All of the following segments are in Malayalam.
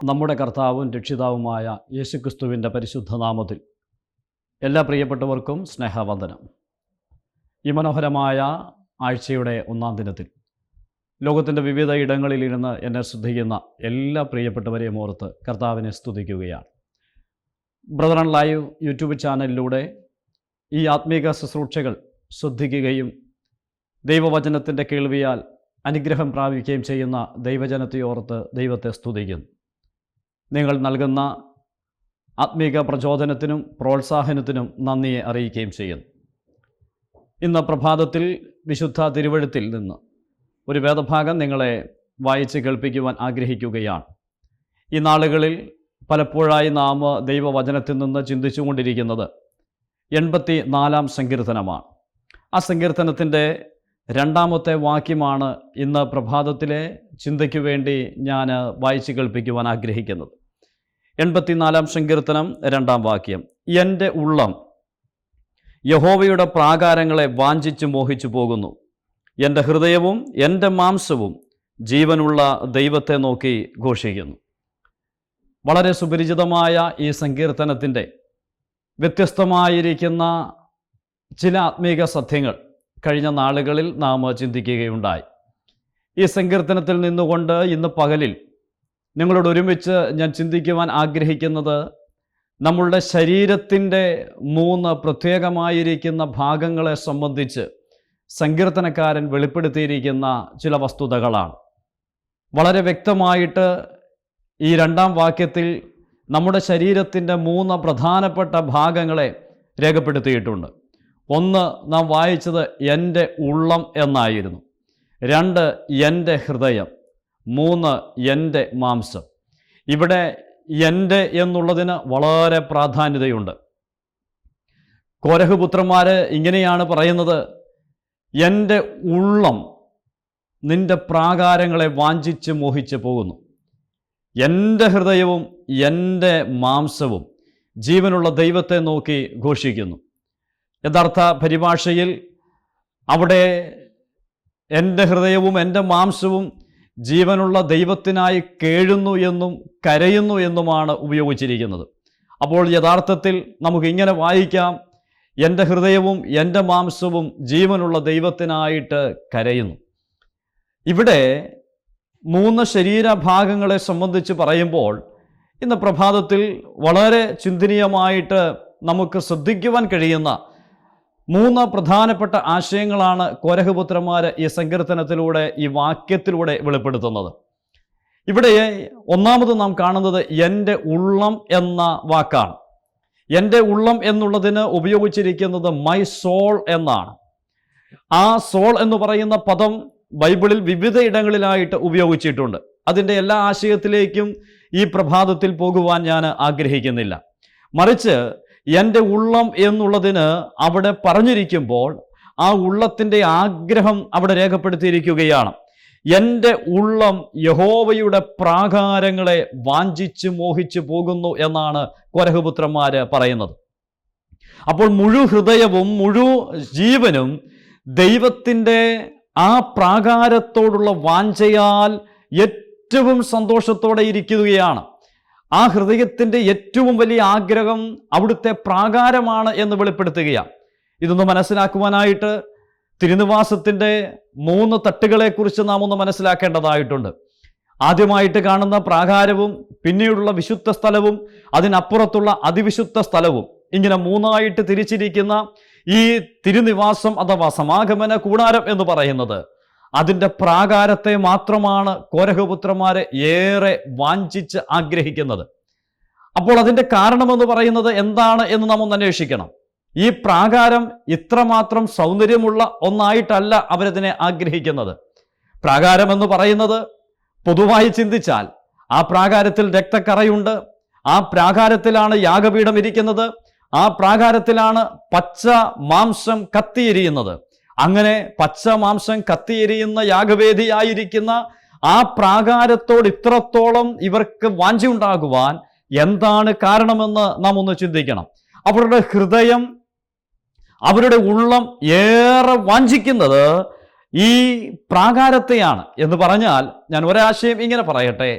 നമ്മുടെ കർത്താവും രക്ഷിതാവുമായ യേശുക്രിസ്തുവിൻ്റെ പരിശുദ്ധ നാമത്തിൽ എല്ലാ പ്രിയപ്പെട്ടവർക്കും സ്നേഹവന്ദനം. ഈ മനോഹരമായ ആഴ്ചയുടെ ഒന്നാം ദിനത്തിൽ ലോകത്തിൻ്റെ വിവിധ ഇടങ്ങളിലിരുന്ന് എന്നെ ശ്രദ്ധിക്കുന്ന എല്ലാ പ്രിയപ്പെട്ടവരെയും ഓർത്ത് കർത്താവിനെ സ്തുതിക്കുകയാണ്. ബ്രദർ ആൻഡ് ലൈവ് യൂട്യൂബ് ചാനലിലൂടെ ഈ ആത്മീക ശുശ്രൂഷകൾ ശ്രദ്ധിക്കുകയും ദൈവവചനത്തിൻ്റെ കേൾവിയാൽ അനുഗ്രഹം പ്രാപിക്കുകയും ചെയ്യുന്ന ദൈവജനത്തെ ഓർത്ത് ദൈവത്തെ സ്തുതിക്കുന്നു. നിങ്ങൾ നൽകുന്ന ആത്മീക പ്രചോദനത്തിനും പ്രോത്സാഹനത്തിനും നന്ദിയെ അറിയിക്കുകയും ചെയ്യുന്നു. ഇന്ന് പ്രഭാതത്തിൽ വിശുദ്ധ തിരുവെഴുത്തിൽ നിന്ന് ഒരു വേദഭാഗം നിങ്ങളെ വായിച്ച് കേൾപ്പിക്കുവാൻ ആഗ്രഹിക്കുകയാണ്. ഈ നാളുകളിൽ പലപ്പോഴായി നാം ദൈവവചനത്തിൽ നിന്ന് ചിന്തിച്ചുകൊണ്ടിരിക്കുന്നത് 84-ാം സങ്കീർത്തനമാണ്. ആ സങ്കീർത്തനത്തിൻ്റെ 2-ാമത്തെ വാക്യമാണ് ഇന്ന് പ്രഭാതത്തിലെ ചിന്തയ്ക്ക് വേണ്ടി ഞാൻ വായിച്ച് കേൾപ്പിക്കുവാൻ ആഗ്രഹിക്കുന്നത്. 84-ാം സങ്കീർത്തനം 2-ാം വാക്യം: എൻ്റെ ഉള്ളം യഹോവയുടെ പ്രാകാരങ്ങളെ വാഞ്ചിച്ച് മോഹിച്ചു പോകുന്നു, എൻ്റെ ഹൃദയവും എൻ്റെ മാംസവും ജീവനുള്ള ദൈവത്തെ നോക്കി ഘോഷിക്കുന്നു. വളരെ സുപരിചിതമായ ഈ സങ്കീർത്തനത്തിൻ്റെ വ്യത്യസ്തമായിരിക്കുന്ന ചില ആത്മീക സത്യങ്ങൾ കഴിഞ്ഞ നാളുകളിൽ നാം ചിന്തിക്കുകയുണ്ടായി. ഈ സങ്കീർത്തനത്തിൽ നിന്നുകൊണ്ട് ഇന്ന് പകലിൽ നിങ്ങളോട് ഒരുമിച്ച് ഞാൻ ചിന്തിക്കുവാൻ ആഗ്രഹിക്കുന്നത് നമ്മളുടെ ശരീരത്തിൻ്റെ 3 പ്രത്യേകമായിരിക്കുന്ന ഭാഗങ്ങളെ സംബന്ധിച്ച് സങ്കീർത്തനക്കാരൻ വെളിപ്പെടുത്തിയിരിക്കുന്ന ചില വസ്തുതകളാണ്. വളരെ വ്യക്തമായിട്ട് ഈ 2-ാം വാക്യത്തിൽ നമ്മുടെ ശരീരത്തിൻ്റെ 3 പ്രധാനപ്പെട്ട ഭാഗങ്ങളെ രേഖപ്പെടുത്തിയിട്ടുണ്ട്. 1 നാം വായിച്ചത് എൻ്റെ ഉള്ളം എന്നായിരുന്നു. 2 എൻ്റെ ഹൃദയം. 3 എൻ്റെ മാംസം. ഇവിടെ എൻ്റെ എന്നുള്ളതിന് വളരെ പ്രാധാന്യതയുണ്ട്. കോരഹ് പുത്രന്മാർ ഇങ്ങനെയാണ് പറയുന്നത്: എൻ്റെ ഉള്ളം നിൻ്റെ പ്രാകാരങ്ങളെ വാഞ്ചിച്ച് മോഹിച്ച് പോകുന്നു, എൻ്റെ ഹൃദയവും എൻ്റെ മാംസവും ജീവനുള്ള ദൈവത്തെ നോക്കി ഘോഷിക്കുന്നു. യഥാർത്ഥ പരിഭാഷയിൽ അവിടെ എൻ്റെ ഹൃദയവും എൻ്റെ മാംസവും ജീവനുള്ള ദൈവത്തിനായി കേഴുന്നു എന്നും കരയുന്നു എന്നുമാണ് ഉപയോഗിച്ചിരിക്കുന്നത്. അപ്പോൾ യഥാർത്ഥത്തിൽ നമുക്കിങ്ങനെ വായിക്കാം: എൻ്റെ ഹൃദയവും എൻ്റെ മാംസവും ജീവനുള്ള ദൈവത്തിനായിട്ട് കരയുന്നു. ഇവിടെ 3 ശരീരഭാഗങ്ങളെ സംബന്ധിച്ച് പറയുമ്പോൾ ഇന്ന് പ്രഭാതത്തിൽ വളരെ ചിന്തനീയമായിട്ട് നമുക്ക് ശ്രദ്ധിക്കുവാൻ കഴിയുന്ന 3 പ്രധാനപ്പെട്ട ആശയങ്ങളാണ് കോരഹപുത്രന്മാർ ഈ സങ്കീർത്തനത്തിലൂടെ, ഈ വാക്യത്തിലൂടെ വെളിപ്പെടുത്തുന്നത്. ഇവിടെ ഒന്നാമത് നാം കാണുന്നത് എൻ്റെ ഉള്ളം എന്ന വാക്കാണ്. എൻ്റെ ഉള്ളം എന്നുള്ളതിന് ഉപയോഗിച്ചിരിക്കുന്നത് മൈ സോൾ എന്നാണ്. ആ സോൾ എന്ന് പറയുന്ന പദം ബൈബിളിൽ വിവിധ ഇടങ്ങളിലായിട്ട് ഉപയോഗിച്ചിട്ടുണ്ട്. അതിൻ്റെ എല്ലാ ആശയത്തിലേക്കും ഈ പ്രഭാതത്തിൽ പോകുവാൻ ഞാൻ ആഗ്രഹിക്കുന്നില്ല. മറിച്ച് എൻ്റെ ഉള്ളം എന്നുള്ളതിന് അവിടെ പറഞ്ഞിരിക്കുമ്പോൾ ആ ഉള്ളത്തിൻ്റെ ആഗ്രഹം അവിടെ രേഖപ്പെടുത്തിയിരിക്കുകയാണ്. എൻ്റെ ഉള്ളം യഹോവയുടെ പ്രാകാരങ്ങളെ വാഞ്ചിച്ച് മോഹിച്ചു പോകുന്നു എന്നാണ് കോരഹപുത്രന്മാർ പറയുന്നത്. അപ്പോൾ മുഴു ഹൃദയവും മുഴു ജീവനും ദൈവത്തിൻ്റെ ആ പ്രാകാരത്തോടുള്ള വാഞ്ചയാൽ ഏറ്റവും സന്തോഷത്തോടെ ഇരിക്കുകയാണ്. ആ ഹൃദയത്തിൻ്റെ ഏറ്റവും വലിയ ആഗ്രഹം അവിടുത്തെ പ്രാകാരമാണ് എന്ന് വെളിപ്പെടുത്തുകയാണ്. ഇതൊന്ന് മനസ്സിലാക്കുവാനായിട്ട് തിരുനിവാസത്തിൻ്റെ 3 തട്ടുകളെക്കുറിച്ച് നാം ഒന്ന് മനസ്സിലാക്കേണ്ടതായിട്ടുണ്ട്. ആദ്യമായിട്ട് കാണുന്ന പ്രാകാരവും പിന്നീടുള്ള വിശുദ്ധ സ്ഥലവും അതിനപ്പുറത്തുള്ള അതിവിശുദ്ധ സ്ഥലവും, ഇങ്ങനെ 3ആയിട്ട് തിരിച്ചിരിക്കുന്ന ഈ തിരുനിവാസം അഥവാ സമാഗമന കൂടാരം എന്ന് പറയുന്നത്, അതിൻ്റെ പ്രാകാരത്തെ മാത്രമാണ് കോരഹപുത്രന്മാരെ ഏറെ വാഞ്ചിച്ച് ആഗ്രഹിക്കുന്നത്. അപ്പോൾ അതിൻ്റെ കാരണമെന്ന് പറയുന്നത് എന്താണ് എന്ന് നാം ഒന്ന് അന്വേഷിക്കണം. ഈ പ്രാകാരം ഇത്രമാത്രം സൗന്ദര്യമുള്ള ഒന്നായിട്ടല്ല അവരതിനെ ആഗ്രഹിക്കുന്നത്. പ്രാകാരം എന്ന് പറയുന്നത് പൊതുവായി ചിന്തിച്ചാൽ ആ പ്രാകാരത്തിൽ രക്തക്കറയുണ്ട്, ആ പ്രാകാരത്തിലാണ് യാഗപീഠം ഇരിക്കുന്നത്, ആ പ്രാകാരത്തിലാണ് പച്ച മാംസം കത്തിയെരിയുന്നത്. അങ്ങനെ പച്ച മാംസം കത്തിയെരിയുന്ന യാഗവേദിയായിരിക്കുന്ന ആ പ്രാകാരത്തോട് ഇത്രത്തോളം ഇവർക്ക് വാഞ്ചയുണ്ടാകുവാൻ എന്താണ് കാരണമെന്ന് നാം ഒന്ന് ചിന്തിക്കണം. അവരുടെ ഹൃദയം, അവരുടെ ഉള്ളം ഏറെ വാഞ്ചിക്കുന്നത് ഈ പ്രാകാരത്തെയാണ് എന്ന് പറഞ്ഞാൽ, ഞാൻ ഒരാശയം ഇങ്ങനെ പറയട്ടെ: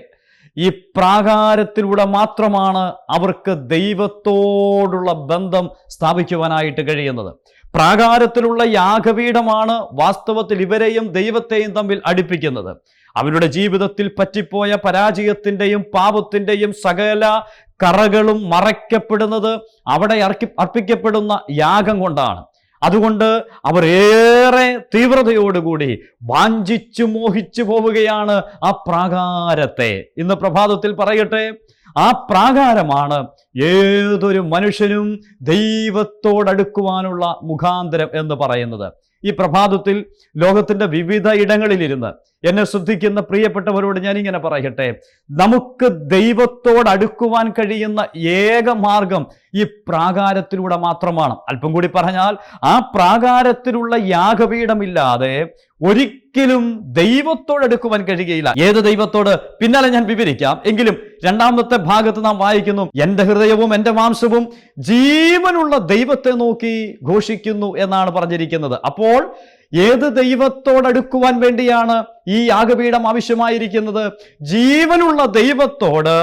ഈ പ്രാകാരത്തിലൂടെ മാത്രമാണ് അവർക്ക് ദൈവത്തോടുള്ള ബന്ധം സ്ഥാപിക്കുവാനായിട്ട് കഴിയുന്നത്. പ്രാകാരത്തിലുള്ള യാഗപീഠമാണ് വാസ്തവത്തിൽ ഇവരെയും ദൈവത്തെയും തമ്മിൽ അടുപ്പിക്കുന്നത്. അവരുടെ ജീവിതത്തിൽ പറ്റിപ്പോയ പരാജയത്തിൻ്റെയും പാപത്തിൻ്റെയും സകല കറകളും മറയ്ക്കപ്പെടുന്നത് അവിടെ അർപ്പിക്കപ്പെടുന്ന യാഗം കൊണ്ടാണ്. അതുകൊണ്ട് അവർ ഏറെ തീവ്രതയോടുകൂടി വാഞ്ചിച്ചു മോഹിച്ചു പോവുകയാണ് ആ പ്രാകാരത്തെ. ഇന്ന് പ്രഭാതത്തിൽ പറയട്ടെ, ആ പ്രാകാരമാണ് ഏതൊരു മനുഷ്യനും ദൈവത്തോടടുക്കുവാനുള്ള മുഖാന്തരം എന്ന് പറയുന്നത്. ഈ പ്രഭാതത്തിൽ ലോകത്തിന്റെ വിവിധ ഇടങ്ങളിലിരുന്ന് എന്നെ ശ്രദ്ധിക്കുന്ന പ്രിയപ്പെട്ടവരോട് ഞാനിങ്ങനെ പറയട്ടെ, നമുക്ക് ദൈവത്തോടടുക്കുവാൻ കഴിയുന്ന ഏക മാർഗം ഈ പ്രാകാരത്തിലൂടെ മാത്രമാണ്. അല്പം കൂടി പറഞ്ഞാൽ, ആ പ്രാകാരത്തിലുള്ള യാഗപീഠമില്ലാതെ ഒരിക്കലും ദൈവത്തോടടുക്കുവാൻ കഴിയുകയില്ല. ഏത് ദൈവത്തോട് പിന്നാലെ ഞാൻ വിവരിക്കാം. എങ്കിലും രണ്ടാമത്തെ ഭാഗത്ത് നാം വായിക്കുന്നു, എൻ്റെ ഹൃദയവും എൻ്റെ മാംസവും ജീവനുള്ള ദൈവത്തെ നോക്കി ഘോഷിക്കുന്നു എന്നാണ് പറഞ്ഞിരിക്കുന്നത്. അപ്പോൾ ഏത് ദൈവത്തോടടുക്കുവാൻ വേണ്ടിയാണ് ഈ യാഗപീഠം ആവശ്യമായിരിക്കുന്നത്? ജീവനുള്ള ദൈവത്തോട്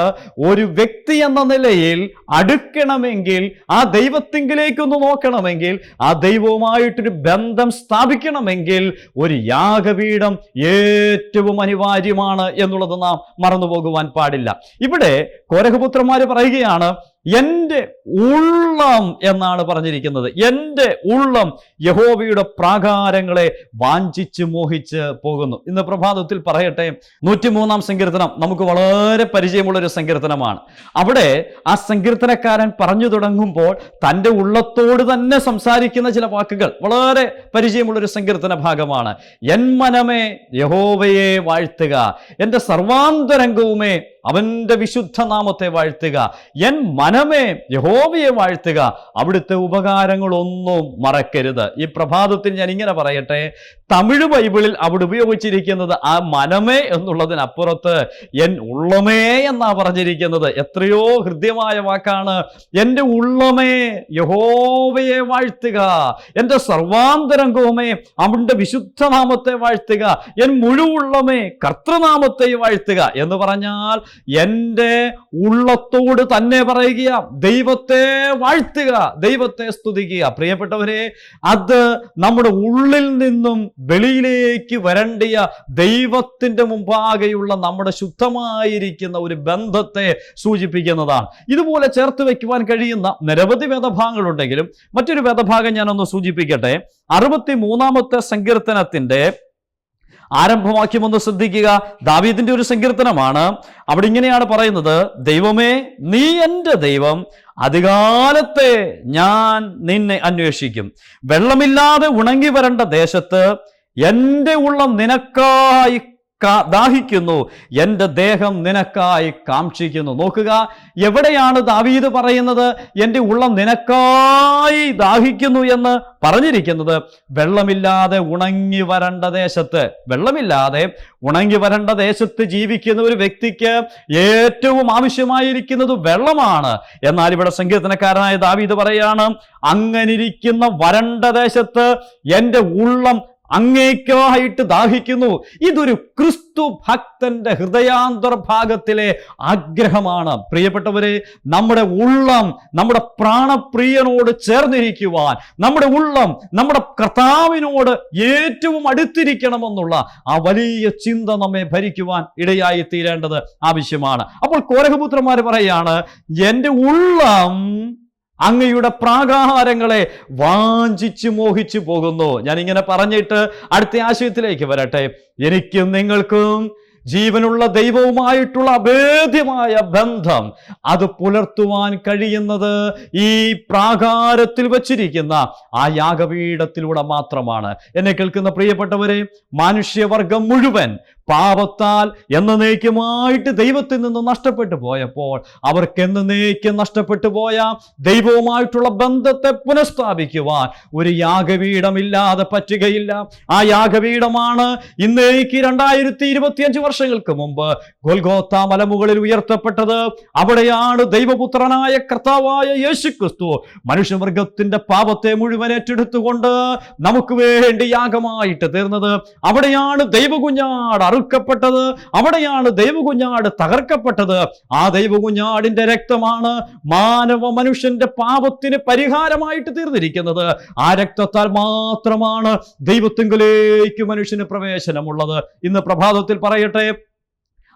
ഒരു വ്യക്തി എന്ന നിലയിൽ അടുക്കണമെങ്കിൽ, ആ ദൈവത്തിങ്കിലേക്കൊന്ന് നോക്കണമെങ്കിൽ, ആ ദൈവവുമായിട്ടൊരു ബന്ധം സ്ഥാപിക്കണമെങ്കിൽ ഒരു യാഗപീഠം ഏറ്റവും അനിവാര്യമാണ് എന്നുള്ളത് നാം മറന്നുപോകുവാൻ പാടില്ല. ഇവിടെ കോരഹപുത്രന്മാര് പറയുകയാണ്, എൻ്റെ ഉള്ളം എന്നാണ് പറഞ്ഞിരിക്കുന്നത്. എൻ്റെ ഉള്ളം യഹോവയുടെ പ്രാകാരങ്ങളെ വാഞ്ചിച്ച് മോഹിച്ച് പോകുന്നു. ഇന്ന് പ്രഭാതത്തിൽ പറയട്ടെ, 103-ാം സങ്കീർത്തനം നമുക്ക് വളരെ പരിചയമുള്ളൊരു സങ്കീർത്തനമാണ്. അവിടെ ആ സങ്കീർത്തനക്കാരൻ പറഞ്ഞു തുടങ്ങുമ്പോൾ തൻ്റെ ഉള്ളത്തോട് തന്നെ സംസാരിക്കുന്ന ചില വാക്കുകൾ വളരെ പരിചയമുള്ളൊരു സങ്കീർത്തന ഭാഗമാണ്. എൻ മനമേ യഹോവയെ വാഴ്ത്തുക, എൻ്റെ സർവാന്തരംഗവുമേ അവന്റെ വിശുദ്ധ നാമത്തെ വാഴ്ത്തുക. എൻ മനമേ യഹോവയെ വാഴ്ത്തുക, അവിടുത്തെ ഉപകാരങ്ങളൊന്നും മറക്കരുത്. ഈ പ്രഭാതത്തിൽ ഞാൻ ഇങ്ങനെ പറയട്ടെ, തമിഴ് ബൈബിളിൽ അവിടെ ഉപയോഗിച്ചിരിക്കുന്നത് ആ മനമേ എന്നുള്ളതിനപ്പുറത്ത് എൻ ഉള്ളമേ എന്നാ പറഞ്ഞിരിക്കുന്നത്. എത്രയോ ഹൃദ്യമായ വാക്കാണ്. എൻ്റെ ഉള്ളമേ യഹോവയെ വാഴ്ത്തുക, എൻ്റെ സർവാന്തരംഗവുമേ അവന്റെ വിശുദ്ധ നാമത്തെ വാഴ്ത്തുക, എൻ മുഴുവുള്ളമേ കർത്തൃനാമത്തെ വാഴ്ത്തുക എന്ന് പറഞ്ഞാൽ എൻ്റെ ഉള്ളത്തോട് തന്നെ പറയുക, ദൈവത്തെ വാഴ്ത്തുക, ദൈവത്തെ സ്തുതിക്കുക. പ്രിയപ്പെട്ടവരെ, അത് നമ്മുടെ ഉള്ളിൽ നിന്നും വെളിയിലേക്ക് വരണ്ടിയ ദൈവത്തിന്റെ മുമ്പാകെയുള്ള നമ്മുടെ ശുദ്ധമായിരിക്കുന്ന ഒരു ബന്ധത്തെ സൂചിപ്പിക്കുന്നതാണ്. ഇതുപോലെ ചേർത്ത് വയ്ക്കുവാൻ കഴിയുന്ന നിരവധി വേദഭാഗങ്ങളുണ്ടെങ്കിലും മറ്റൊരു വേദഭാഗം ഞാനൊന്ന് സൂചിപ്പിക്കട്ടെ. 63-ാമത്തെ സങ്കീർത്തനത്തിന്റെ ആരംഭവാക്യം ഒന്ന് ശ്രദ്ധിക്കുക. ദാവീദിന്റെ ഒരു സങ്കീർത്തനമാണ്. അവിടെ ഇങ്ങനെയാണ് പറയുന്നത്, ദൈവമേ നീ എൻ്റെ ദൈവം, അതികാലത്തെ ഞാൻ നിന്നെ അന്വേഷിക്കും. വെള്ളമില്ലാതെ ഉണങ്ങി വരേണ്ട ദേശത്ത് എൻ്റെ ഉള്ളം നിനക്കായി ദാഹിക്കുന്നു, എൻ്റെ ദേഹം നിനക്കായി കാംക്ഷിക്കുന്നു. നോക്കുക, എവിടെയാണ് ദാവീദ് പറയുന്നത് എൻ്റെ ഉള്ളം നിനക്കായി ദാഹിക്കുന്നു എന്ന് പറഞ്ഞിരിക്കുന്നത്? വെള്ളമില്ലാതെ ഉണങ്ങി വരേണ്ട ദേശത്ത്. വെള്ളമില്ലാതെ ഉണങ്ങി വരേണ്ട ദേശത്ത് ജീവിക്കുന്ന ഒരു വ്യക്തിക്ക് ഏറ്റവും ആവശ്യമായിരിക്കുന്നത് വെള്ളമാണ്. എന്നാൽ ഇവിടെ സങ്കീർത്തനക്കാരനായ ദാവീദ് പറയാണ്, അങ്ങനിരിക്കുന്ന വരണ്ട ദേശത്ത് എൻ്റെ ഉള്ളം അങ്ങേക്കായിട്ട് ദാഹിക്കുന്നു. ഇതൊരു ക്രിസ്തു ഭക്തന്റെ ഹൃദയാന്തർഭാഗത്തിലെ ആഗ്രഹമാണ്. പ്രിയപ്പെട്ടവരെ, നമ്മുടെ ഉള്ളം നമ്മുടെ പ്രാണപ്രിയനോട് ചേർന്നിരിക്കുവാൻ, നമ്മുടെ ഉള്ളം നമ്മുടെ കർത്താവിനോട് ഏറ്റവും അടുത്തിരിക്കണമെന്നുള്ള ആ വലിയ ചിന്ത നമ്മെ ഭരിക്കുവാൻ ഇടയായി തീരേണ്ടത് ആവശ്യമാണ്. അപ്പോൾ കോരഹപുത്രന്മാർ പറയാണ്, എൻ്റെ ഉള്ളം അങ്ങയുടെ പ്രാകാരങ്ങളെ വാഞ്ചിച്ച് മോഹിച്ചു പോകുന്നു. ഞാൻ ഇങ്ങനെ പറഞ്ഞിട്ട് അടുത്ത ആശയത്തിലേക്ക് വരട്ടെ. എനിക്കും നിങ്ങൾക്കും ജീവനുള്ള ദൈവവുമായിട്ടുള്ള അഭേദ്യമായ ബന്ധം അത് പുലർത്തുവാൻ കഴിയുന്നത് ഈ പ്രാകാരത്തിൽ വച്ചിരിക്കുന്ന ആ യാഗപീഠത്തിലൂടെ മാത്രമാണ്. എന്നെ കേൾക്കുന്ന പ്രിയപ്പെട്ടവരെ, മനുഷ്യവർഗം മുഴുവൻ പാപത്താൽ എന്നേക്കുമായിട്ട് ദൈവത്തിൽ നിന്ന് നഷ്ടപ്പെട്ടു പോയപ്പോൾ അവർക്ക് എന്നേക്കും നഷ്ടപ്പെട്ടു പോയ ദൈവവുമായിട്ടുള്ള ബന്ധത്തെ പുനഃസ്ഥാപിക്കുവാൻ ഒരു യാഗപീഠമില്ലാതെ പറ്റുകയില്ല. ആ യാഗപീഠമാണ് ഇന്നേക്ക് 2025 വർഷങ്ങൾക്ക് മുമ്പ് ഗൊൽഗോത്ത മലമുകളിൽ ഉയർത്തപ്പെട്ടത്. അവിടെയാണ് ദൈവപുത്രനായ കർത്താവായ യേശുക്രിസ്തു മനുഷ്യവർഗത്തിന്റെ പാപത്തെ മുഴുവൻ ഏറ്റെടുത്തുകൊണ്ട് നമുക്ക് വേണ്ടി യാഗമായിട്ട് തീർന്നത്. അവിടെയാണ് ദൈവകുഞ്ഞാട് അറുക്കപ്പെട്ടത്. അവിടെയാണ് ദൈവകുഞ്ഞാട് തകർക്കപ്പെട്ടത്. ആ ദൈവകുഞ്ഞാടിന്റെ രക്തമാണ് മാനവ മനുഷ്യന്റെ പാപത്തിന് പരിഹാരമായിട്ട് തീർന്നിരിക്കുന്നത്. ആ രക്തത്താൽ മാത്രമാണ് ദൈവത്തിങ്കലേക്ക് മനുഷ്യന് പ്രവേശനമുള്ളത്. ഇന്ന് പ്രഭാതത്തിൽ പറയട്ടെ,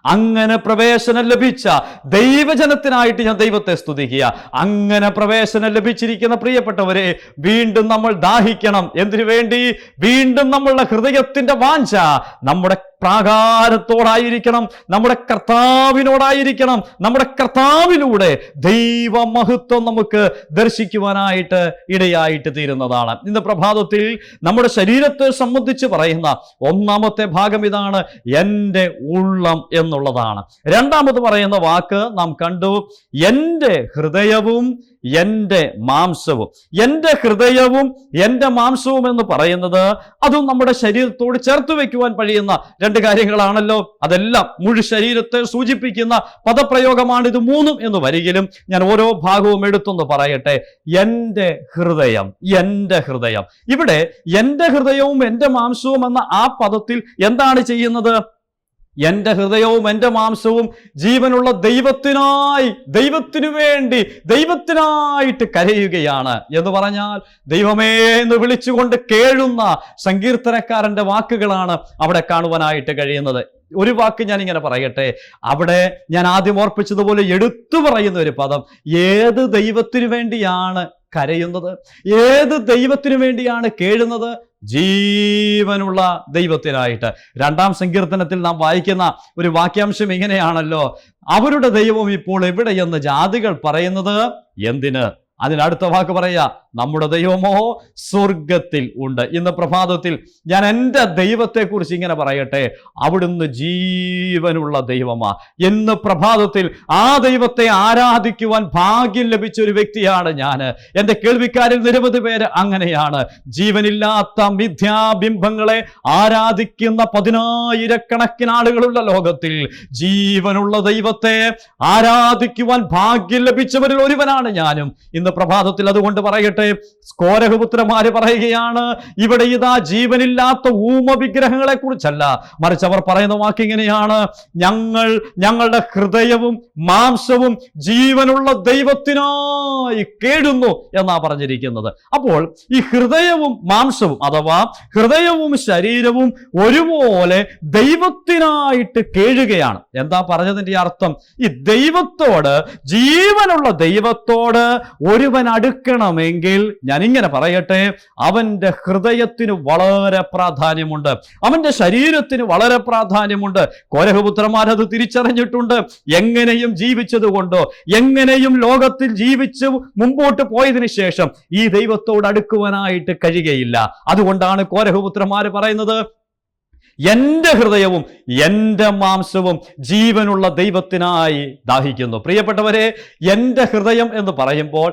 അങ്ങനെ പ്രവേശനം ലഭിച്ച ദൈവജനത്തിനായിട്ട് ഞാൻ ദൈവത്തെ സ്തുതിക്കുക. അങ്ങനെ പ്രവേശനം ലഭിച്ചിരിക്കുന്ന പ്രിയപ്പെട്ടവരെ, വീണ്ടും നമ്മൾ ദാഹിക്കണം. എന്തിനു വേണ്ടി? വീണ്ടും നമ്മളുടെ ഹൃദയത്തിന്റെ വാഞ്ച നമ്മുടെ പ്രാകാരത്തോടായിരിക്കണം, നമ്മുടെ കർത്താവിനോടായിരിക്കണം. നമ്മുടെ കർത്താവിലൂടെ ദൈവമഹത്വം നമുക്ക് ദർശിക്കുവാനായിട്ട് ഇടയായിട്ട് തീരുന്നതാണ്. ഇന്ന് പ്രഭാതത്തിൽ നമ്മുടെ ശരീരത്തെ സംബന്ധിച്ച് പറയുന്ന ഒന്നാമത്തെ ഭാഗം ഇതാണ്, എൻ്റെ ഉള്ളം എന്നുള്ളതാണ്. രണ്ടാമത് പറയുന്ന വാക്ക് നാം കണ്ടു, എൻ്റെ ഹൃദയവും എൻ്റെ മാംസവും. എൻ്റെ ഹൃദയവും എൻ്റെ മാംസവും എന്ന് പറയുന്നത് അതും നമ്മുടെ ശരീരത്തോട് ചേർത്ത് വെക്കുവാൻ കഴിയുന്ന രണ്ട് കാര്യങ്ങളാണല്ലോ. അതെല്ലാം മുഴു ശരീരത്തെ സൂചിപ്പിക്കുന്ന പദപ്രയോഗമാണ് ഇത് മൂന്നും എന്ന് വരികിലും ഞാൻ ഓരോ ഭാഗവും എടുത്തൊന്ന് പറയട്ടെ. എൻ്റെ ഹൃദയം, എൻ്റെ ഹൃദയം. ഇവിടെ എൻ്റെ ഹൃദയവും എൻ്റെ മാംസവും എന്ന ആ പദത്തിൽ എന്താണ് ചെയ്യുന്നത്? എൻ്റെ ഹൃദയവും എൻ്റെ മാംസവും ജീവനുള്ള ദൈവത്തിനായി, ദൈവത്തിനു വേണ്ടി, ദൈവത്തിനായിട്ട് കരയുകയാണ് എന്ന് പറഞ്ഞാൽ ദൈവമേ എന്ന് വിളിച്ചുകൊണ്ട് കേഴുന്ന സങ്കീർത്തനക്കാരന്റെ വാക്കുകളാണ് അവിടെ കാണുവാനായിട്ട് കഴിയുന്നത്. ഒരു വാക്ക് ഞാൻ ഇങ്ങനെ പറയട്ടെ, അവിടെ ഞാൻ ആദ്യം ഓർപ്പിച്ചതുപോലെ എടുത്തു പറയുന്ന ഒരു പദം, ഏത് ദൈവത്തിനു വേണ്ടിയാണ് കരയുന്നത്? ഏത് ദൈവത്തിനു വേണ്ടിയാണ് കേഴുന്നത്? ജീവനുള്ള ദൈവത്തിനായിട്ട്. രണ്ടാം സങ്കീർത്തനത്തിൽ നാം വായിക്കുന്ന ഒരു വാക്യാംശം ഇങ്ങനെയാണല്ലോ, അവരുടെ ദൈവം ഇപ്പോൾ എവിടെയെന്ന് ജാതികൾ പറയുന്നത് എന്തിന്? അതിനടുത്ത വാക്ക് പറയാ, നമ്മുടെ ദൈവമോ സ്വർഗത്തിൽ ഉണ്ട്. ഇന്ന് പ്രഭാതത്തിൽ ഞാൻ എൻ്റെ ദൈവത്തെക്കുറിച്ച് ഇങ്ങനെ പറയട്ടെ, അവിടുന്ന് ജീവനുള്ള ദൈവമാ. ഇന്ന് പ്രഭാതത്തിൽ ആ ദൈവത്തെ ആരാധിക്കുവാൻ ഭാഗ്യം ലഭിച്ച ഒരു വ്യക്തിയാണ് ഞാൻ. എൻ്റെ കേൾവിക്കാരിൽ നിരവധി പേര് അങ്ങനെയാണ്. ജീവനില്ലാത്ത മിഥ്യാബിംബങ്ങളെ ആരാധിക്കുന്ന 10,000 ആളുകളുള്ള ലോകത്തിൽ ജീവനുള്ള ദൈവത്തെ ആരാധിക്കുവാൻ ഭാഗ്യം ലഭിച്ചവരിൽ ഒരുവനാണ് ഞാനും. ഇന്ന് പ്രഭാതത്തിൽ അതുകൊണ്ട് പറയട്ടെ, കോരഹപുത്രന്മാര് പറയുകയാണ്, ഇവിടെ ഇതാ ജീവനില്ലാത്ത ഊമ വിഗ്രഹങ്ങളെ കുറിച്ചല്ല, മറിച്ച് അവർ പറയുന്ന വാക്കിങ്ങനെയാണ്, ഞങ്ങളുടെ ഹൃദയവും മാംസവും ജീവനുള്ള ദൈവത്തിനായി കേഴുന്നു എന്നാ പറഞ്ഞിരിക്കുന്നത്. അപ്പോൾ ഈ ഹൃദയവും മാംസവും അഥവാ ഹൃദയവും ശരീരവും ഒരുപോലെ ദൈവത്തിനായിട്ട് കേഴുകയാണ്. എന്താ പറഞ്ഞതിന്റെ അർത്ഥം? ഈ ദൈവത്തോട്, ജീവനുള്ള ദൈവത്തോട് ഒരുവൻ അടുക്കണമെങ്കിൽ ഞാൻ ഇങ്ങനെ പറയട്ടെ, അവന്റെ ഹൃദയത്തിന് വളരെ പ്രാധാന്യമുണ്ട്, അവന്റെ ശരീരത്തിന് വളരെ പ്രാധാന്യമുണ്ട്. കോരഹപുത്രന്മാർ അത് തിരിച്ചറിഞ്ഞിട്ടുണ്ട്. എങ്ങനെയും ജീവിച്ചത് കൊണ്ടോ, എങ്ങനെയും ലോകത്തിൽ ജീവിച്ച് മുമ്പോട്ട് പോയതിനു ശേഷം ഈ ദൈവത്തോട് അടുക്കുവാനായിട്ട് കഴിയുകയില്ല. അതുകൊണ്ടാണ് കോരഹപുത്രന്മാർ പറയുന്നത്, എൻ്റെ ഹൃദയവും എൻ്റെ മാംസവും ജീവനുള്ള ദൈവത്തിനായി ദാഹിക്കുന്നു. പ്രിയപ്പെട്ടവരെ, എൻ്റെ ഹൃദയം എന്ന് പറയുമ്പോൾ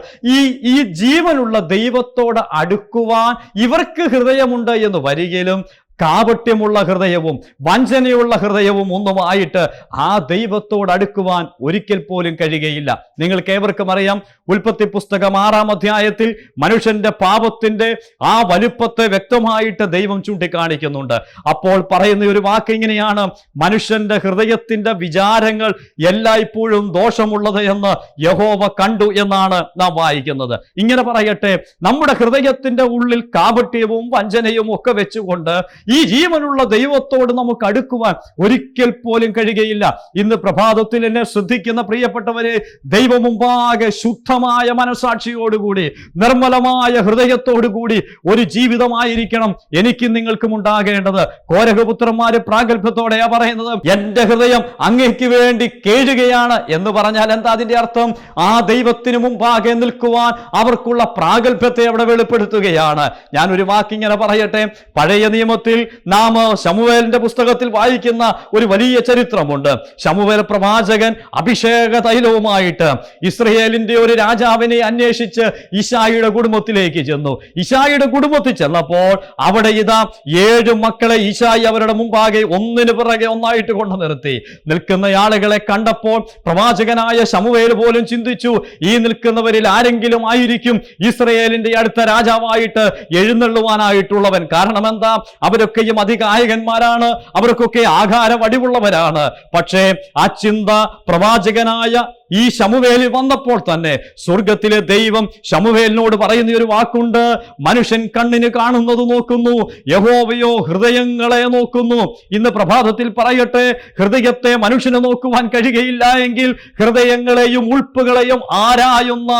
ഈ ജീവനുള്ള ദൈവത്തോട് അടുക്കുവാൻ ഇവർക്ക് ഹൃദയമുണ്ട് എന്ന് വരികയിലും കാപട്യമുള്ള ഹൃദയവും വഞ്ചനയുള്ള ഹൃദയവും ഒന്നുമായിട്ട് ആ ദൈവത്തോട് അടുക്കുവാൻ ഒരിക്കൽ പോലും കഴിയുകയില്ല. നിങ്ങൾക്ക് ഏവർക്കും അറിയാം, ഉൽപ്പത്തി പുസ്തകം 6-ാം അധ്യായത്തിൽ മനുഷ്യന്റെ പാപത്തിന്റെ ആ വലുപ്പത്തെ വ്യക്തമായിട്ട് ദൈവം ചൂണ്ടിക്കാണിക്കുന്നുണ്ട്. അപ്പോൾ പറയുന്ന ഒരു വാക്ക് ഇങ്ങനെയാണ്, മനുഷ്യന്റെ ഹൃദയത്തിന്റെ വിചാരങ്ങൾ എല്ലായ്പ്പോഴും ദോഷമുള്ളത് എന്ന് യഹോവ കണ്ടു എന്നാണ് നാം വായിക്കുന്നത്. ഇങ്ങനെ പറയട്ടെ, നമ്മുടെ ഹൃദയത്തിന്റെ ഉള്ളിൽ കാപട്യവും വഞ്ചനയും ഒക്കെ വെച്ചുകൊണ്ട് ഈ ജീവനുള്ള ദൈവത്തോട് നമുക്ക് അടുക്കുവാൻ ഒരിക്കൽ പോലും കഴിയുകയില്ല. ഇന്ന് പ്രഭാതത്തിൽ എന്നെ ശ്രദ്ധിക്കുന്ന പ്രിയപ്പെട്ടവരെ, ദൈവമുമ്പാകെ ശുദ്ധമായ മനസാക്ഷിയോടുകൂടി നിർമ്മലമായ ഹൃദയത്തോടുകൂടി ഒരു ജീവിതമായിരിക്കണം എനിക്ക് നിങ്ങൾക്കും ഉണ്ടാകേണ്ടത്. കോരഹപുത്രന്മാര് പ്രാഗൽഭ്യത്തോടെയാ പറയുന്നത്, എൻ്റെ ഹൃദയം അങ്ങേക്ക് വേണ്ടി കേഴുകയാണ് എന്ന് പറഞ്ഞാൽ എന്താ അതിന്റെ അർത്ഥം? ആ ദൈവത്തിന് മുമ്പാകെ നിൽക്കുവാൻ അവർക്കുള്ള പ്രാഗൽഭ്യത്തെ അവിടെ വെളിപ്പെടുത്തുകയാണ്. ഞാൻ ഒരു വാക്കിങ്ങനെ പറയട്ടെ, പഴയ നിയമത്തിൽ പുസ്തകത്തിൽ നാം ശമൂവേലിന്റെ പുസ്തകത്തിൽ വായിക്കുന്ന ഒരു വലിയ ചരിത്രമുണ്ട്. ശമൂവേൽ പ്രവാചകൻ അഭിഷേക തൈലവുമായിട്ട് ഇസ്രയേലിന്റെ ഒരു രാജാവിനെ അന്വേഷിച്ച് ഇശായിയുടെ കുടുംബത്തിലേക്ക് ചെന്നു. ഇശായിയുടെ കുടുംബത്തിൽ ചെന്നപ്പോൾ അവിടെ ഇതാ 7 മക്കളെ ഇശായി അവരുടെ മുമ്പാകെ ഒന്നിനു പിറകെ ഒന്നായിട്ട് കൊണ്ടു നിർത്തി. നിൽക്കുന്ന ആളുകളെ കണ്ടപ്പോൾ പ്രവാചകനായ ശമൂവേൽ പോലും ചിന്തിച്ചു, ഈ നിൽക്കുന്നവരിൽ ആരെങ്കിലും ആയിരിക്കും ഇസ്രയേലിന്റെ അടുത്ത രാജാവായിട്ട് എഴുന്നള്ളുവാനായിട്ടുള്ളവൻ. കാരണം എന്താ? അവരൊക്കെയും അധികായകന്മാരാണ്, അവർക്കൊക്കെ ആഹാര വടിവുള്ളവരാണ്. പക്ഷേ ആ ചിന്ത പ്രവാചകനായ ഈ ശമൂവേലിൽ വന്നപ്പോൾ തന്നെ സ്വർഗത്തിലെ ദൈവം ശമൂവേലിനോട് പറയുന്ന ഒരു വാക്കുണ്ട്, മനുഷ്യൻ കണ്ണിന് കാണുന്നത് നോക്കുന്നു, യഹോവയോ ഹൃദയങ്ങളെ നോക്കുന്നു. ഇന്ന് പ്രഭാതത്തിൽ പറയട്ടെ, ഹൃദയത്തെ മനുഷ്യന് നോക്കുവാൻ കഴിയുകയില്ല എങ്കിൽ ഹൃദയങ്ങളെയും ഉൾപ്പുകളെയും ആരായുന്ന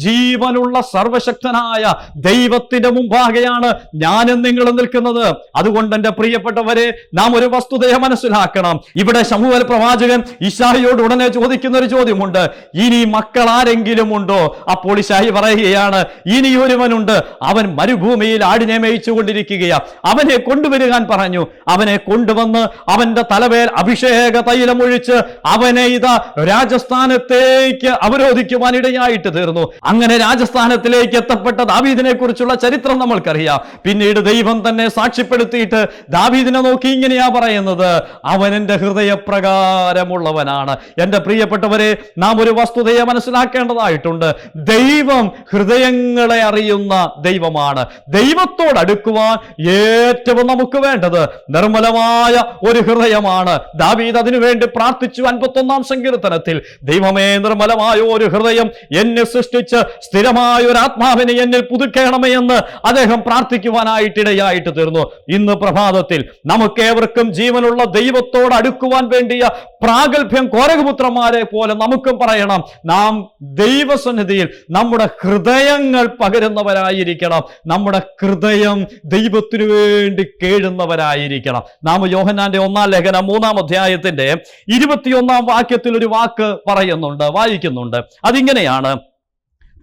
ജീവനുള്ള സർവശക്തനായ ദൈവത്തിന്റെ മുമ്പാകെയാണ് ഞാനും നിങ്ങളും നിൽക്കുന്നത്. അതുകൊണ്ട് എന്റെ പ്രിയപ്പെട്ടവരെ, നാം ഒരു വസ്തുതയെ മനസ്സിലാക്കണം. ഇവിടെ ശമൂവേൽ പ്രവാചകൻ ഇശായിയോട് ഉടനെ ചോദിക്കുന്ന ഒരു ചോദ്യമുണ്ട്, ഇനി മക്കൾ ആരെങ്കിലും ഉണ്ടോ? അപ്പോൾ ഇശായി പറയുകയാണ്, ഇനി ഒരുവനുണ്ട്, അവൻ മരുഭൂമിയിൽ ആടിനെ മേയിച്ചു കൊണ്ടിരിക്കുകയാ, അവനെ കൊണ്ടുവരുവാൻ പറഞ്ഞു. അവനെ കൊണ്ടുവന്ന് അവന്റെ തലവേൽ അഭിഷേക തൈലം ഒഴിച്ച് അവനെ ഇതാ രാജസ്ഥാനത്തേക്ക് അവരോധിക്കുവാൻ ഇടയായിട്ട് തീർന്നു. അങ്ങനെ രാജസ്ഥാനത്തിലേക്ക് എത്തപ്പെട്ട ദാവീദിനെ കുറിച്ചുള്ള ചരിത്രം നമ്മൾക്കറിയാം. പിന്നീട് ദൈവം തന്നെ സാക്ഷ്യപ്പെടുത്തിയിട്ട് ദാവീദിനെ നോക്കി ഇങ്ങനെയാ പറയുന്നത്, അവൻ എന്റെ ഹൃദയപ്രകാരമുള്ളവനാണ്. എന്റെ പ്രിയപ്പെട്ടവരെ, നാം ഒരു വസ്തുതയെ മനസ്സിലാക്കേണ്ടതായിട്ടുണ്ട്. ദൈവം ഹൃദയങ്ങളെ അറിയുന്ന ദൈവമാണ്. ദൈവത്തോട് അടുക്കുവാൻ ഏറ്റവും നമുക്ക് വേണ്ടത് നിർമ്മലമായ ഒരു ഹൃദയമാണ്. ദാവീദ് അതിനുവേണ്ടി പ്രാർത്ഥിച്ചു 51-ാം സങ്കീർത്തനത്തിൽ, ദൈവമേ, നിർമ്മലമായ ഒരു ഹൃദയം എന്നെ സൃഷ്ടിച്ച് സ്ഥിരമായ ഒരു ആത്മാവിനെ എന്നിൽ പുതുക്കണമേ എന്ന് അദ്ദേഹം പ്രാർത്ഥിക്കുവാനായിട്ടിടയായിട്ട് തീർന്നു. ഇന്ന് പ്രഭാതത്തിൽ നമുക്കേവർക്കും ജീവനുള്ള ദൈവത്തോട് അടുക്കുവാൻ വേണ്ടിയ പ്രാഗൽഭ്യം കോരകപുത്രന്മാരെ പോലെ നമുക്കും പറയണം. നാം ദൈവസന്നിധിയിൽ നമ്മുടെ ഹൃദയങ്ങൾ പകരുന്നവരായിരിക്കണം. നമ്മുടെ ഹൃദയം ദൈവത്തിനു വേണ്ടി കേഴുന്നവരായിരിക്കണം. നാം യോഹന്നാന്റെ 1-ാം ലേഖനം 3-ാം അധ്യായത്തിന്റെ 21-ാം വാക്യത്തിൽ ഒരു വാക്ക് പറയുന്നുണ്ട്, വായിക്കുന്നുണ്ട്. അതിങ്ങനെയാണ്,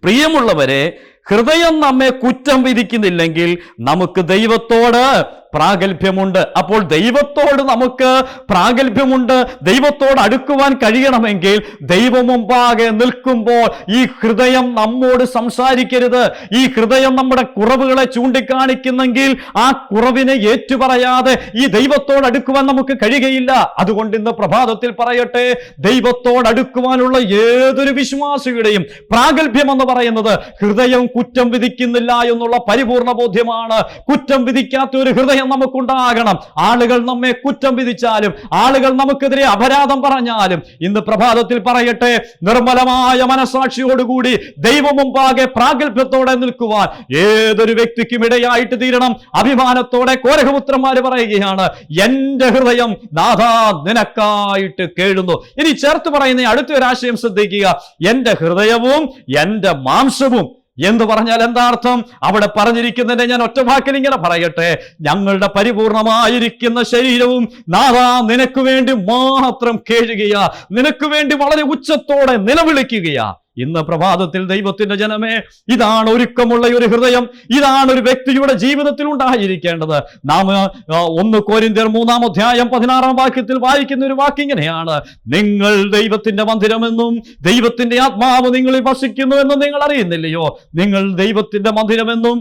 പ്രിയമുള്ളവരെ, ഹൃദയം നമ്മെ കുറ്റം വിധിക്കുന്നില്ലെങ്കിൽ നമുക്ക് ദൈവത്തോട് പ്രാഗൽഭ്യമുണ്ട്. അപ്പോൾ ദൈവത്തോട് നമുക്ക് പ്രാഗൽഭ്യമുണ്ട്. ദൈവത്തോട് അടുക്കുവാൻ കഴിയണമെങ്കിൽ ദൈവം മുമ്പാകെ നിൽക്കുമ്പോൾ ഈ ഹൃദയം നമ്മോട് സംസാരിക്കരുത്. ഈ ഹൃദയം നമ്മുടെ കുറവുകളെ ചൂണ്ടിക്കാണിക്കുന്നെങ്കിൽ ആ കുറവിനെ ഏറ്റുപറയാതെ ഈ ദൈവത്തോട് അടുക്കുവാൻ നമുക്ക് കഴിയുകയില്ല. അതുകൊണ്ട് ഇന്ന് പ്രഭാതത്തിൽ പറയട്ടെ, ദൈവത്തോട് അടുക്കുവാനുള്ള ഏതൊരു വിശ്വാസിയുടെയും പ്രാഗൽഭ്യം എന്ന് പറയുന്നത് ഹൃദയം കുറ്റം വിധിക്കുന്നില്ല എന്നുള്ള പരിപൂർണ ബോധ്യമാണ്. കുറ്റം വിധിക്കാത്ത ഒരു ഹൃദയം നമുക്കുണ്ടാകണം. ആളുകൾ നമ്മെ കുറ്റം വിധിച്ചാലും, ആളുകൾ നമുക്കെതിരെ അപരാധം പറഞ്ഞാലും, ഇന്ന് പ്രഭാതത്തിൽ പറയട്ടെ, നിർമ്മലമായ മനസാക്ഷിയോടുകൂടി ദൈവം മുമ്പാകെ പ്രാഗൽഭ്യത്തോടെ നിൽക്കുവാൻ ഏതൊരു വ്യക്തിക്കും ഇടയായിട്ട് തീരണം. അഭിമാനത്തോടെ കോരകപുത്രന്മാര് പറയുകയാണ്, എന്റെ ഹൃദയം നാഥാ നിനക്കായിട്ട് കേഴുന്നു. ഇനി ചേർത്ത് പറയുന്ന അടുത്തൊരാശയം ശ്രദ്ധിക്കുക, എന്റെ ഹൃദയവും എന്റെ മാംസവും എന്ന് പറഞ്ഞാൽ എന്താ അർത്ഥം? അവിടെ പറഞ്ഞിരിക്കുന്നതിനെ ഞാൻ ഒറ്റ വാക്കിൽ ഇങ്ങനെ പറയട്ടെ, ഞങ്ങളുടെ പരിപൂർണമായിരിക്കുന്ന ശരീരവും നാഥാ നിനക്ക് വേണ്ടി മാത്രം കേഴുകയാ, നിനക്ക് വേണ്ടി വളരെ ഉച്ചത്തോടെ നിലവിളിക്കുകയാ. ഇന്ന് പ്രഭാതത്തിൽ ദൈവത്തിന്റെ ജനമേ, ഇതാണ് ഒരുക്കമുള്ള ഒരു ഹൃദയം, ഇതാണ് ഒരു വ്യക്തിയുടെ ജീവിതത്തിൽ ഉണ്ടായിരിക്കേണ്ടത്. നാം 1 കൊരിന്ത്യർ 3-ാം അധ്യായം 16-ാം വാക്യത്തിൽ വായിക്കുന്ന ഒരു വാക്ക് ഇങ്ങനെയാണ്, നിങ്ങൾ ദൈവത്തിന്റെ മന്ദിരമെന്നും ദൈവത്തിന്റെ ആത്മാവ് നിങ്ങളിൽ വസിക്കുന്നുവെന്നും നിങ്ങൾ അറിയുന്നില്ലയോ? നിങ്ങൾ ദൈവത്തിന്റെ മന്ദിരമെന്നും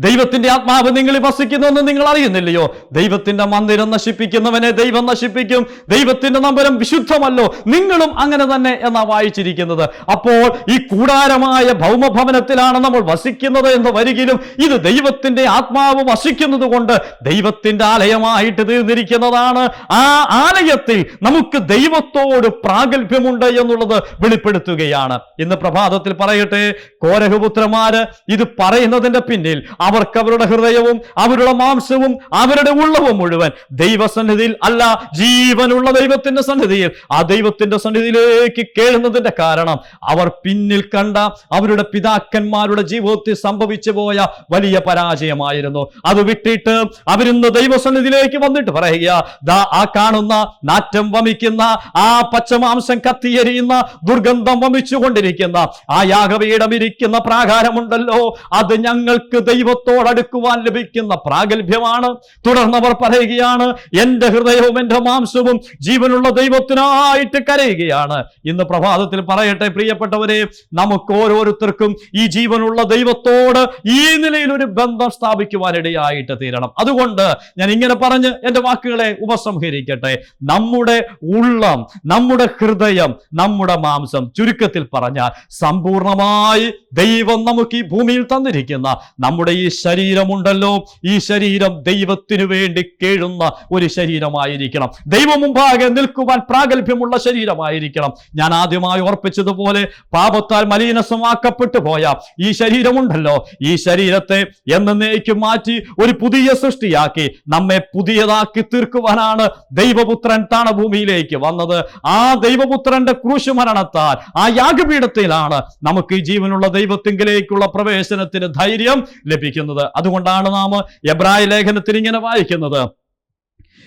ദൈവത്തിന്റെ ആത്മാവ് നിങ്ങളിൽ വസിക്കുന്നുവെന്ന് നിങ്ങൾ അറിയുന്നില്ലയോ? ദൈവത്തിന്റെ മന്ദിരം നശിപ്പിക്കുന്നവനെ ദൈവം നശിപ്പിക്കും, ദൈവത്തിന്റെ മന്ദിരം വിശുദ്ധമല്ലോ, നിങ്ങളും അങ്ങനെ തന്നെ എന്നാ വായിച്ചിരിക്കുന്നത്. അപ്പോൾ ഈ കൂടാരമായ ഭൗമഭവനത്തിലാണ് നമ്മൾ വസിക്കുന്നത് എന്ന് വരികിലും ഇത് ദൈവത്തിന്റെ ആത്മാവ് വസിക്കുന്നത് കൊണ്ട് ദൈവത്തിന്റെ ആലയമായിട്ട് തീർന്നിരിക്കുന്നതാണ്. ആ ആലയത്തിൽ നമുക്ക് ദൈവത്തോട് പ്രാഗൽഭ്യമുണ്ട് എന്നുള്ളത് വെളിപ്പെടുത്തുകയാണ്. ഇന്ന് പ്രഭാതത്തിൽ പറയട്ടെ, കോരഹപുത്രന്മാര് ഇത് പറയുന്നതിന്റെ പിന്നിൽ അവർക്ക് അവരുടെ ഹൃദയവും അവരുടെ മാംസവും അവരുടെ ഉള്ളവും മുഴുവൻ ദൈവസന്നിധിയിൽ അല്ല, ജീവനുള്ള ദൈവത്തിന്റെ സന്നിധിയിൽ, ആ ദൈവത്തിന്റെ സന്നിധിയിലേക്ക് കേഴുന്നതിന്റെ കാരണം അവർ പിന്നിൽ കണ്ട അവരുടെ പിതാക്കന്മാരുടെ ജീവിതത്തിൽ സംഭവിച്ചു പോയ വലിയ പരാജയമായിരുന്നു. അത് വിട്ടിട്ട് അവരിന്ന് ദൈവസന്നിധിയിലേക്ക് വന്നിട്ട് പറയുക, ദാ ആ കാണുന്ന നാറ്റം വമിക്കുന്ന, ആ പച്ചമാംസം കത്തിയെരിയുന്ന, ദുർഗന്ധം വമിച്ചുകൊണ്ടിരിക്കുന്ന ആ യാഗപീഠം ഇരിക്കുന്ന പ്രാകാരമുണ്ടല്ലോ, അത് ഞങ്ങൾക്ക് ദൈവത്തോട് ദൈവത്തോടടുക്കുവാൻ ലഭിക്കുന്ന പ്രാഗൽഭ്യമാണ്. തുടർന്നവർ പറയുകയാണ്, എന്റെ ഹൃദയവും എന്റെ മാംസവും ജീവനുള്ള ദൈവത്തിനായിട്ട് കരയുകയാണ്. ഇന്ന് പ്രഭാതത്തിൽ പറയട്ടെ പ്രിയപ്പെട്ടവരെ, നമുക്ക് ഓരോരുത്തർക്കും ഈ ജീവനുള്ള ദൈവത്തോട് ഈ നിലയിൽ ഒരു ബന്ധം സ്ഥാപിക്കുവാനിടയായിട്ട് തീരണം. അതുകൊണ്ട് ഞാൻ ഇങ്ങനെ പറഞ്ഞ് എന്റെ വാക്കുകളെ ഉപസംഹരിക്കട്ടെ. നമ്മുടെ ഉള്ളം, നമ്മുടെ ഹൃദയം, നമ്മുടെ മാംസം, ചുരുക്കത്തിൽ പറഞ്ഞാൽ സമ്പൂർണമായി ദൈവം നമുക്ക് ഈ ഭൂമിയിൽ തന്നിരിക്കുന്ന നമ്മുടെ ഈ ശരീരമുണ്ടല്ലോ, ഈ ശരീരം ദൈവത്തിനു വേണ്ടി കേഴുന്ന ഒരു ശരീരമായിരിക്കണം. ദൈവം മുമ്പാകെ നിൽക്കുവാൻ പ്രാഗൽഭ്യമുള്ള ശരീരമായിരിക്കണം. ഞാൻ ആദ്യമായി ഓർപ്പിച്ചതുപോലെ പാപത്താൽ മലീനസമാക്കപ്പെട്ടു പോയ ഈ ശരീരമുണ്ടല്ലോ, ഈ ശരീരത്തെ എന്നേക്കും മാറ്റി ഒരു പുതിയ സൃഷ്ടിയാക്കി നമ്മെ പുതിയതാക്കി തീർക്കുവാനാണ് ദൈവപുത്രൻ താണഭൂമിയിലേക്ക് വന്നത്. ആ ദൈവപുത്രന്റെ ക്രൂശ് മരണത്താൽ, ആ യാഗപീഠത്തിലാണ് നമുക്ക് ഈ ജീവനുള്ള ദൈവത്തിങ്കിലേക്കുള്ള പ്രവേശനത്തിന് ധൈര്യം ലഭിക്കുന്നത്. അതുകൊണ്ടാണ് നാം എബ്രായ ലേഖനത്തിൽ ഇങ്ങനെ വായിക്കുന്നത്,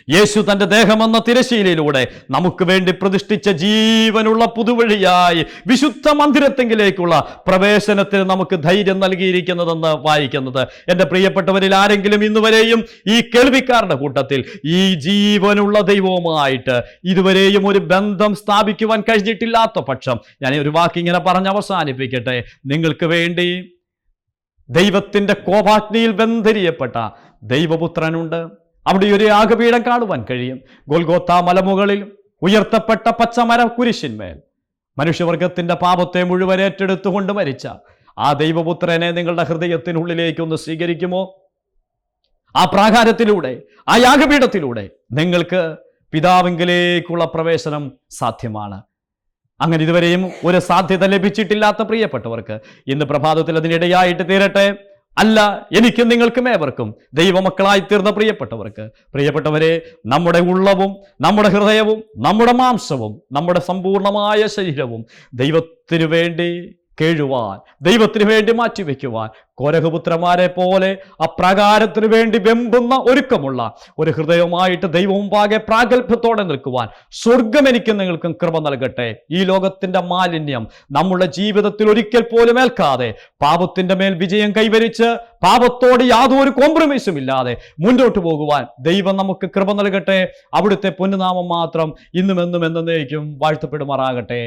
യേശു തന്റെ ദേഹമെന്ന തിരശീലയിലൂടെ നമുക്ക് വേണ്ടി പ്രതിഷ്ഠിച്ച ജീവനുള്ള പുതുവഴിയായി വിശുദ്ധ മന്ദിരത്തെങ്കിലേക്കുള്ള പ്രവേശനത്തിന് നമുക്ക് ധൈര്യം നൽകിയിരിക്കുന്നതെന്ന് വായിക്കുന്നത്. എൻ്റെ പ്രിയപ്പെട്ടവരിൽ ആരെങ്കിലും ഇന്നുവരെയും ഈ കേൾവിക്കാരുടെ കൂട്ടത്തിൽ ഈ ജീവനുള്ള ദൈവവുമായിട്ട് ഇതുവരെയും ഒരു ബന്ധം സ്ഥാപിക്കുവാൻ കഴിഞ്ഞിട്ടില്ലാത്ത പക്ഷം, ഞാൻ ഒരു വാക്കിങ്ങനെ പറഞ്ഞ് അവസാനിപ്പിക്കട്ടെ. നിങ്ങൾക്ക് വേണ്ടി ദൈവത്തിന്റെ കോപാഗ്നിയിൽ ബന്ധരിയപ്പെട്ട ദൈവപുത്രനുണ്ട്. അവിടെ ഒരു യാഗപീഠം കാണുവാൻ കഴിയും. ഗോൽഗോത്ത മലമുകളിൽ ഉയർത്തപ്പെട്ട പച്ചമര കുരിശിന്മേൽ മനുഷ്യവർഗത്തിന്റെ പാപത്തെ മുഴുവൻ ഏറ്റെടുത്തുകൊണ്ട് മരിച്ച ആ ദൈവപുത്രനെ നിങ്ങളുടെ ഹൃദയത്തിനുള്ളിലേക്കൊന്ന് സ്വീകരിക്കുമോ? ആ പ്രാകാരത്തിലൂടെ, ആ യാഗപീഠത്തിലൂടെ നിങ്ങൾക്ക് പിതാവിങ്കിലേക്കുള്ള പ്രവേശനം സാധ്യമാണ്. അങ്ങനെ ഇതുവരെയും ഒരു സാധ്യത ലഭിച്ചിട്ടില്ലാത്ത പ്രിയപ്പെട്ടവർക്ക് ഇന്ന് പ്രഭാതത്തിൽ അതിനിടയായിട്ട് തീരട്ടെ. അല്ല, എനിക്കും നിങ്ങൾക്കും ഏവർക്കും ദൈവമക്കളായി തീർന്ന പ്രിയപ്പെട്ടവരെ, നമ്മുടെ ഉള്ളവും നമ്മുടെ ഹൃദയവും നമ്മുടെ മാംസവും നമ്മുടെ സമ്പൂർണമായ ശരീരവും ദൈവത്തിനു വേണ്ടി കേഴുവാൻ, ദൈവത്തിന് വേണ്ടി മാറ്റിവെക്കുവാൻ കോരഹപുത്രന്മാരെ പോലെ അപ്രകാരത്തിനു വേണ്ടി വെമ്പുന്ന ഒരുക്കമുള്ള ഒരു ഹൃദയവുമായിട്ട് ദൈവമുമ്പാകെ പ്രാഗൽഭ്യത്തോടെ നിൽക്കുവാൻ സ്വർഗം എനിക്കും നിങ്ങൾക്കും കൃപ നൽകട്ടെ. ഈ ലോകത്തിന്റെ മാലിന്യം നമ്മുടെ ജീവിതത്തിൽ ഒരിക്കൽ പോലും ഏൽക്കാതെ പാപത്തിന്റെ മേൽ വിജയം കൈവരിച്ച് പാപത്തോട് യാതൊരു കോംപ്രമൈസും ഇല്ലാതെ മുന്നോട്ട് പോകുവാൻ ദൈവം നമുക്ക് കൃപ നൽകട്ടെ. അവിടുത്തെ പൊന്നുനാമം മാത്രം ഇന്നും എന്നും എന്നേക്കും വാഴ്ത്തപ്പെടുമാറാകട്ടെ.